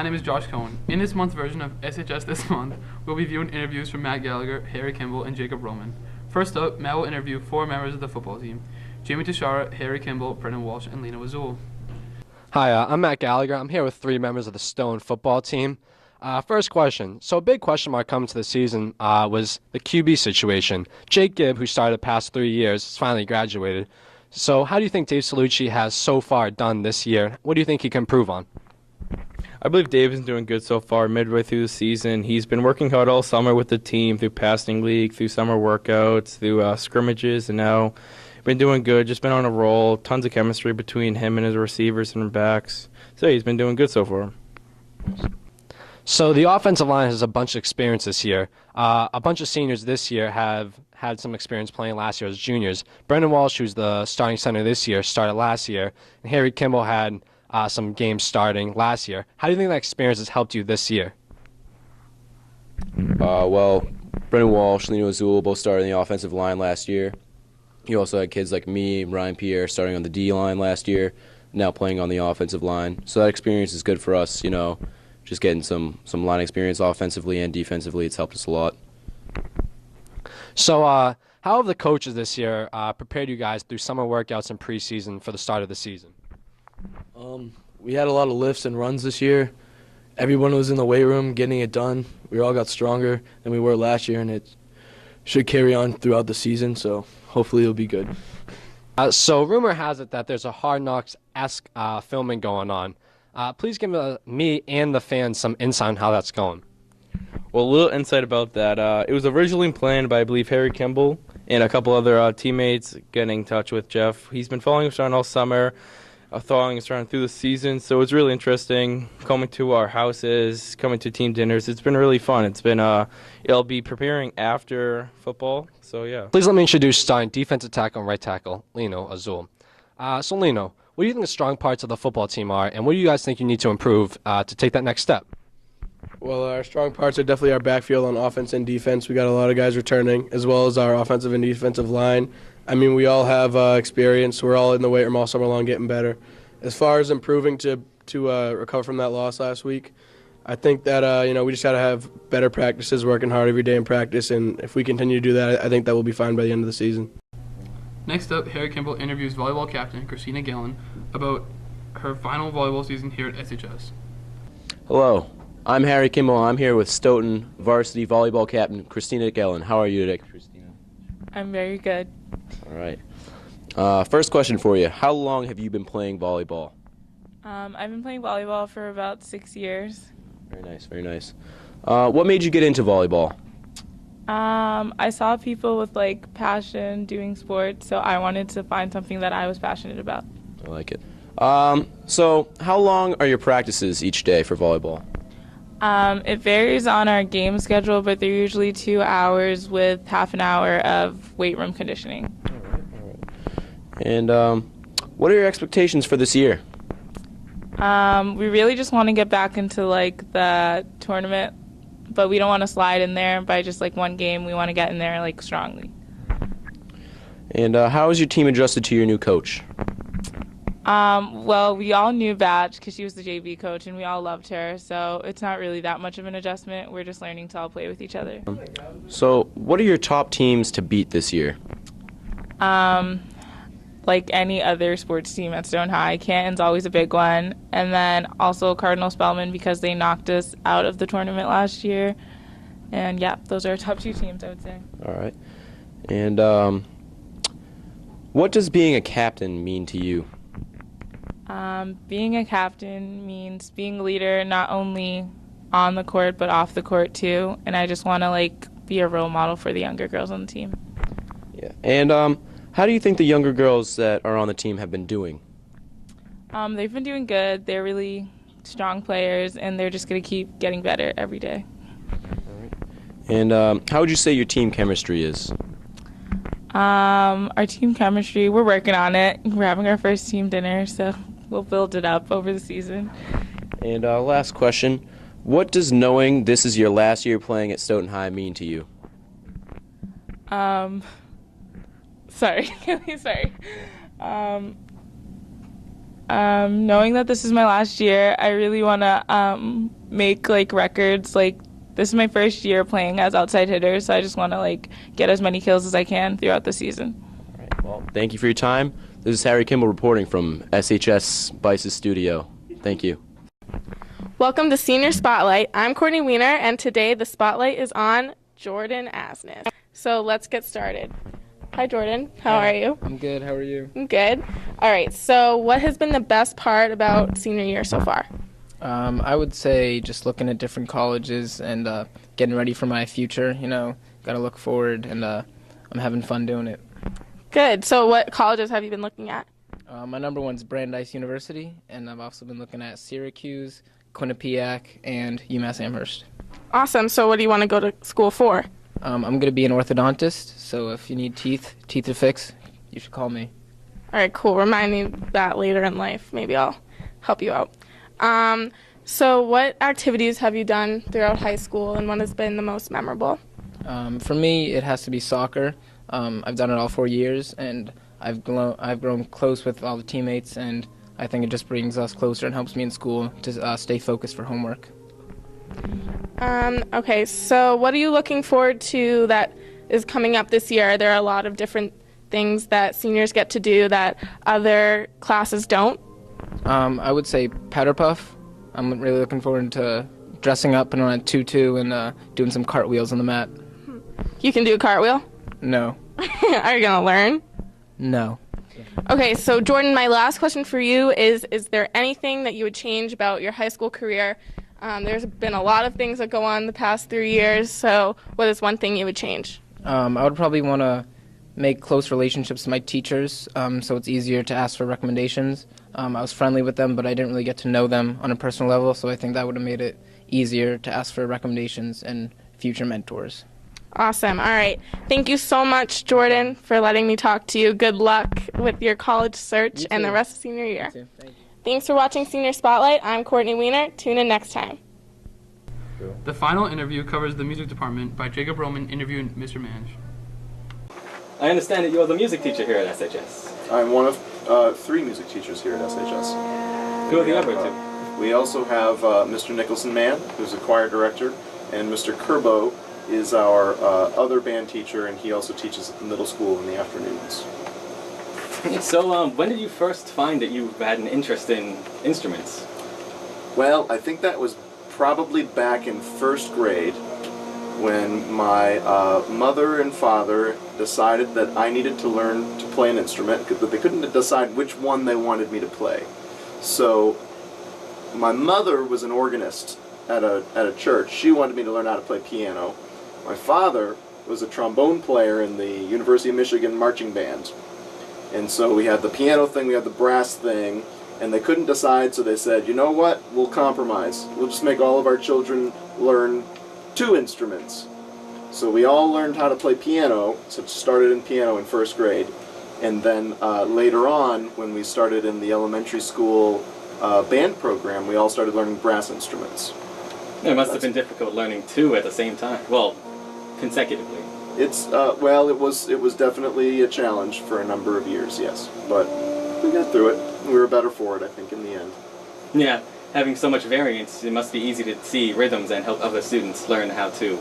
My name is Josh Cohen. In this month's version of SHS This Month, we'll be viewing interviews from Matt Gallagher, Harry Kimball, and Jacob Roman. First up, Matt will interview 4 members of the football team: Jamie Tashara, Harry Kimball, Brendan Walsh, and Lena Azul. Hi, I'm Matt Gallagher. I'm here with 3 members of the Stone football team. First question. So a big question mark coming to the season was the QB situation. Jake Gibb, who started the past 3 years, has finally graduated. So how do you think Dave Salucci has so far done this year? What do you think he can improve on? I believe Dave is doing good so far midway through the season. He's been working hard all summer with the team through passing league, through summer workouts, through scrimmages, and now been doing good, just been on a roll, tons of chemistry between him and his receivers and backs. So he's been doing good so far. So the offensive line has a bunch of experience this year. A bunch of seniors this year have had some experience playing last year as juniors. Brendan Walsh, who's the starting center this year, started last year, and Harry Kimball had some games starting last year. How do you think that experience has helped you this year? Well, Brendan Walsh, Lena Azul both started in the offensive line last year. You also had kids like me and Ryan Pierre starting on the D line last year, now playing on the offensive line. So that experience is good for us, just getting some line experience offensively and defensively. It's helped us a lot. So how have the coaches this year prepared you guys through summer workouts and preseason for the start of the season? We had a lot of lifts and runs this year. Everyone was in the weight room getting it done. We all got stronger than we were last year, and it should carry on throughout the season, so hopefully it'll be good. So rumor has it that there's a Hard Knocks-esque filming going on. Please give me and the fans some insight on how that's going. Well, a little insight about that. It was originally planned by, I believe, Harry Kimball and a couple other teammates getting in touch with Jeff. He's been following us around all summer, following us around through the season, so it's really interesting coming to our houses, coming to team dinners. It's been really fun. It'll be preparing after football, so yeah. Please let me introduce starting defensive tackle and right tackle, Leno Azul. So Leno, what do you think the strong parts of the football team are, and what do you guys think you need to improve to take that next step? Well, our strong parts are definitely our backfield on offense and defense. We got a lot of guys returning, as well as our offensive and defensive line. I mean, we all have experience. We're all in the weight room all summer long getting better. As far as improving to recover from that loss last week, I think that we just got to have better practices, working hard every day in practice, and if we continue to do that, I think that we'll be fine by the end of the season. Next up, Harry Kimball interviews volleyball captain Christina Gillen about her final volleyball season here at SHS. Hello, I'm Harry Kimball. I'm here with Stoughton varsity volleyball captain Christina Gillen. How are you today, Christina? I'm very good. All right. First question for you. How long have you been playing volleyball? I've been playing volleyball for about 6 years. Very nice, very nice. What made you get into volleyball? I saw people with passion doing sports, so I wanted to find something that I was passionate about. I like it. So how long are your practices each day for volleyball? It varies on our game schedule, but they're usually 2 hours with half an hour of weight room conditioning. All right. And what are your expectations for this year? We really just want to get back into the tournament, but we don't want to slide in there by just one game. We want to get in there strongly. And how has your team adjusted to your new coach? Well, we all knew Batch because she was the JV coach, and we all loved her, so it's not really that much of an adjustment. We're just learning to all play with each other. So what are your top teams to beat this year? Like any other sports team at Stone High, Canton's always a big one, and then also Cardinal Spellman because they knocked us out of the tournament last year. And yeah, those are our top 2 teams, I would say. All right. And what does being a captain mean to you? Being a captain means being a leader not only on the court but off the court too, and I just want to be a role model for the younger girls on the team. Yeah. And how do you think the younger girls that are on the team have been doing? They've been doing good. They're really strong players, and they're just going to keep getting better every day. All right. And how would you say your team chemistry is? Our team chemistry, we're working on it. We're having our first team dinner, so we'll build it up over the season. And last question, what does knowing this is your last year playing at Stoughton High mean to you? Sorry. Sorry. Knowing that this is my last year, I really want to make like records. Like this is my first year playing as outside hitter, so I just want to like get as many kills as I can throughout the season. Well, thank you for your time. This is Harry Kimball reporting from SHS Bice's studio. Thank you. Welcome to Senior Spotlight. I'm Courtney Weiner, and today the spotlight is on Jordan Asness. So let's get started. Hi, Jordan. How are you? I'm good. How are you? I'm good. All right. So what has been the best part about senior year so far? I would say just looking at different colleges and getting ready for my future. Got to look forward, and I'm having fun doing it. Good. So what colleges have you been looking at? My number one's Brandeis University, and I've also been looking at Syracuse, Quinnipiac, and UMass Amherst. Awesome. So what do you want to go to school for? I'm going to be an orthodontist, so if you need teeth to fix, you should call me. All right, cool. Remind me that later in life. Maybe I'll help you out. So what activities have you done throughout high school, and what has been the most memorable? For me, it has to be soccer. I've done it all 4 years, and I've grown close with all the teammates, and I think it just brings us closer and helps me in school to stay focused for homework. Okay, so what are you looking forward to that is coming up this year? There are a lot of different things that seniors get to do that other classes don't. I would say powder puff. I'm really looking forward to dressing up in a tutu and doing some cartwheels on the mat. You can do a cartwheel? No. Are you going to learn? No. Okay, so Jordan, my last question for you is there anything that you would change about your high school career? There's been a lot of things that go on the past 3 years, so what is one thing you would change? I would probably want to make close relationships with my teachers, so it's easier to ask for recommendations. I was friendly with them, but I didn't really get to know them on a personal level, so I think that would have made it easier to ask for recommendations and future mentors. Awesome. All right. Thank you so much, Jordan, for letting me talk to you. Good luck with your college search and the rest of senior year. Thank you. Thanks for watching Senior Spotlight. I'm Courtney Weiner. Tune in next time. The final interview covers the music department by Jacob Roman interviewing Mr. Mange. I understand that you are the music teacher here at SHS. I'm one of 3 music teachers here at SHS. Who are the other 2? We also have Mr. Nicholson Mann, who's a choir director, and Mr. Kerbo is our other band teacher, and he also teaches at the middle school in the afternoons. So, when did you first find that you had an interest in instruments? Well, I think that was probably back in 1st grade when my mother and father decided that I needed to learn to play an instrument, but they couldn't decide which one they wanted me to play. So my mother was an organist at a church. She wanted me to learn how to play piano. My father was a trombone player in the University of Michigan marching band. And so we had the piano thing, we had the brass thing, and they couldn't decide, so they said, you know what, we'll compromise. We'll just make all of our children learn 2 instruments. So we all learned how to play piano, so it started in piano in 1st grade. And then later on, when we started in the elementary school band program, we all started learning brass instruments. It must have been difficult learning 2 at the same time. Well, consecutively. It's well, it was definitely a challenge for a number of years, yes. But we got through it. We were better for it, I think, in the end. Yeah, having so much variance, it must be easy to see rhythms and help other students learn how to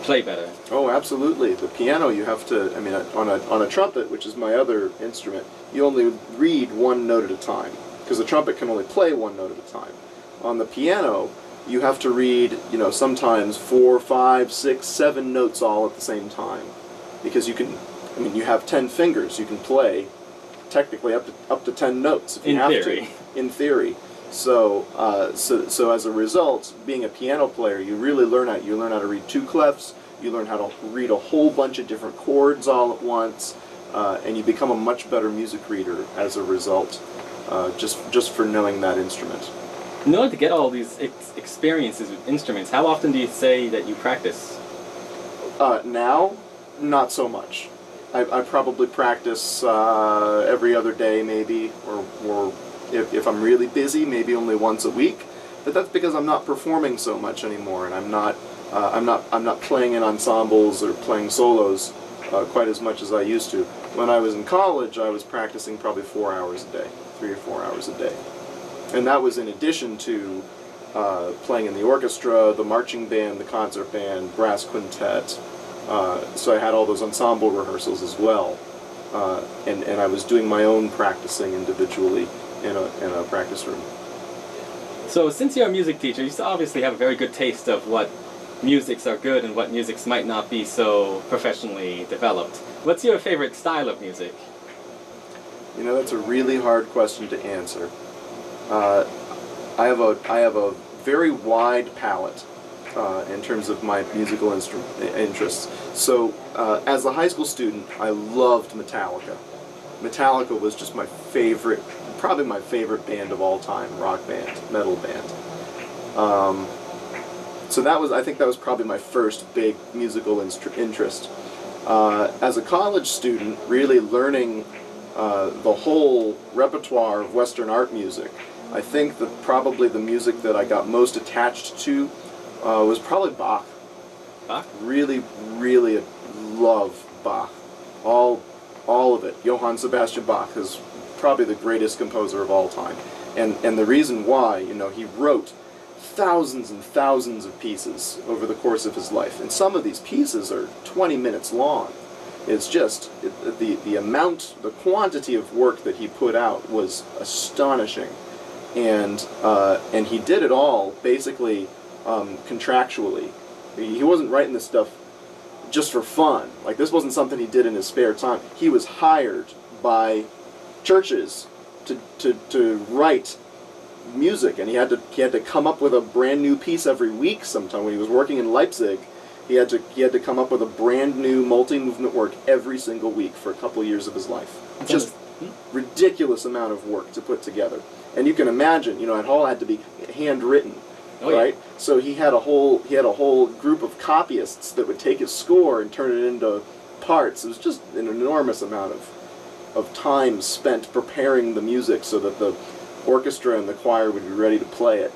play better. Oh, absolutely. The piano, you have to, I mean, on a trumpet, which is my other instrument, you only read 1 note at a time, because the trumpet can only play 1 note at a time. On the piano, you have to read, sometimes 4, 5, 6, 7 notes all at the same time, because you have 10 fingers. You can play technically up to 10 notes if you have to. In theory. So as a result, being a piano player, you really learn how to read 2 clefs. You learn how to read a whole bunch of different chords all at once, and you become a much better music reader as a result, just for knowing that instrument. In order to get all these experiences with instruments, how often do you say that you practice? Now, not so much. I probably practice every other day, maybe, or if I'm really busy, maybe only once a week. But that's because I'm not performing so much anymore, and I'm not playing in ensembles or playing solos quite as much as I used to. When I was in college, I was practicing probably 4 hours a day. 3 or 4 hours a day. And that was in addition to playing in the orchestra, the marching band, the concert band, brass quintet. So I had all those ensemble rehearsals as well. And I was doing my own practicing individually in a practice room. So since you're a music teacher, you obviously have a very good taste of what musics are good and what musics might not be so professionally developed. What's your favorite style of music? You know, that's a really hard question to answer. I have a very wide palette in terms of my musical interests. So as a high school student, I loved Metallica. Metallica was just my favorite, probably my favorite band of all time, rock band, metal band. So I think that was probably my first big musical interest. As a college student, really learning the whole repertoire of Western art music, I think that probably the music that I got most attached to was probably Bach. Bach? Really, really love Bach. All of it. Johann Sebastian Bach is probably the greatest composer of all time. And the reason why, you know, he wrote thousands and thousands of pieces over the course of his life. And some of these pieces are 20 minutes long. It's just, the amount, the quantity of work that he put out was astonishing. And he did it all basically contractually. He wasn't writing this stuff just for fun. Like, this wasn't something he did in his spare time. He was hired by churches to write music, and he had to come up with a brand new piece every week. Sometime when he was working in Leipzig, he had to come up with a brand new multi-movement work every single week for a couple of years of his life. Just ridiculous amount of work to put together. And you can imagine, you know, it all had to be handwritten, right? So he had a whole group of copyists that would take his score and turn it into parts. It was just an enormous amount of time spent preparing the music so that the orchestra and the choir would be ready to play it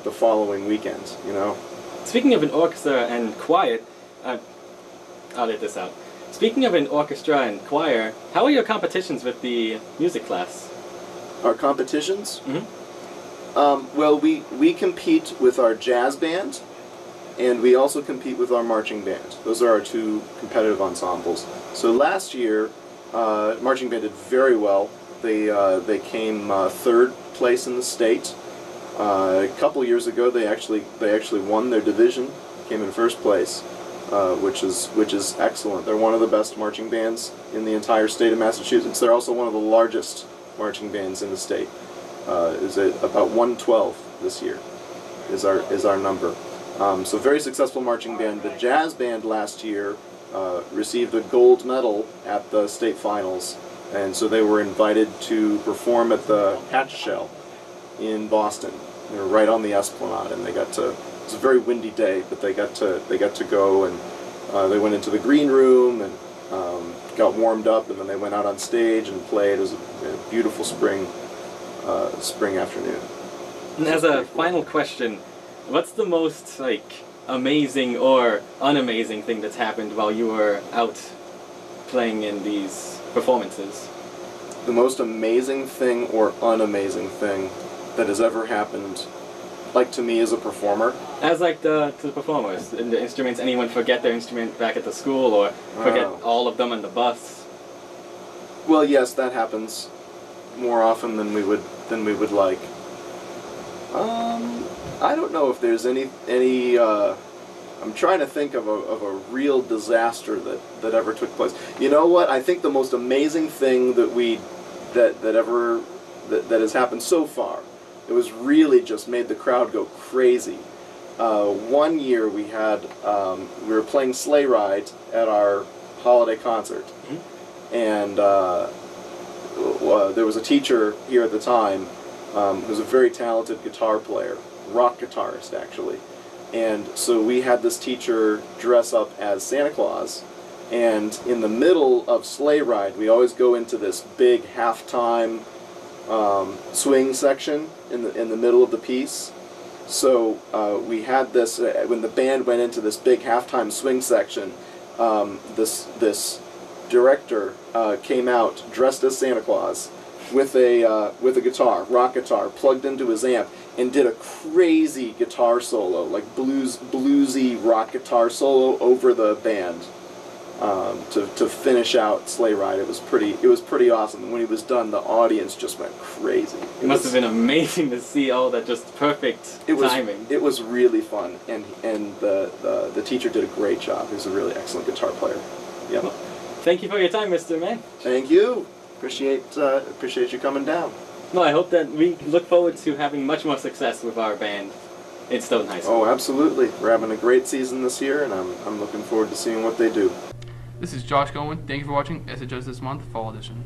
the following weekend, you know. Speaking of an orchestra and choir, I'll let this out. Speaking of an orchestra and choir, how are your competitions with the music class? Our competitions? Mm-hmm. Well, we compete with our jazz band, and we also compete with our marching band. Those are our two competitive ensembles. So last year, marching band did very well. They came third place in the state. A couple years ago, they actually won their division, came in first place, which is excellent. They're one of the best marching bands in the entire state of Massachusetts. They're also one of the largest marching bands in the state. Is it about 112 this year? Is our number. So very successful marching band. The jazz band last year received a gold medal at the state finals, and so they were invited to perform at the Hatch Shell in Boston. They were right on the Esplanade, and they got to. It was a very windy day, but they got to go, and they went into the green room and got warmed up, and then they went out on stage and played. It was a beautiful spring afternoon. And as a final question, what's the most amazing or unamazing thing that's happened while you were out playing in these performances? The most amazing thing or unamazing thing that has ever happened, to me as a performer? As to the performers, and the instruments, anyone forget their instrument back at the school or forget all of them on the bus? Well, yes, that happens more often than we would like. I don't know if there's any I'm trying to think of a real disaster that ever took place. You know what? I think the most amazing thing that has happened so far, it was really just made the crowd go crazy. One year we were playing Sleigh Ride at our holiday concert, and there was a teacher here at the time who was a very talented guitar player, rock guitarist actually. And so we had this teacher dress up as Santa Claus, and in the middle of Sleigh Ride, we always go into this big halftime swing section in the middle of the piece. So we had this when the band went into this big halftime swing section. This director came out dressed as Santa Claus with a guitar, rock guitar, plugged into his amp, and did a crazy guitar solo, like bluesy rock guitar solo over the band to finish out Sleigh Ride. It was pretty awesome. And when he was done, the audience just went crazy. It must have been amazing to see all that just perfect timing. It was really fun, and the teacher did a great job. He was a really excellent guitar player. Yep. Well, thank you for your time, Mr. Man. Thank you. Appreciate you coming down. No, I hope that we look forward to having much more success with our band in Stoughton High School. Oh, absolutely. We're having a great season this year, and I'm looking forward to seeing what they do. This is Josh Gowen. Thank you for watching SHS This Month Fall Edition.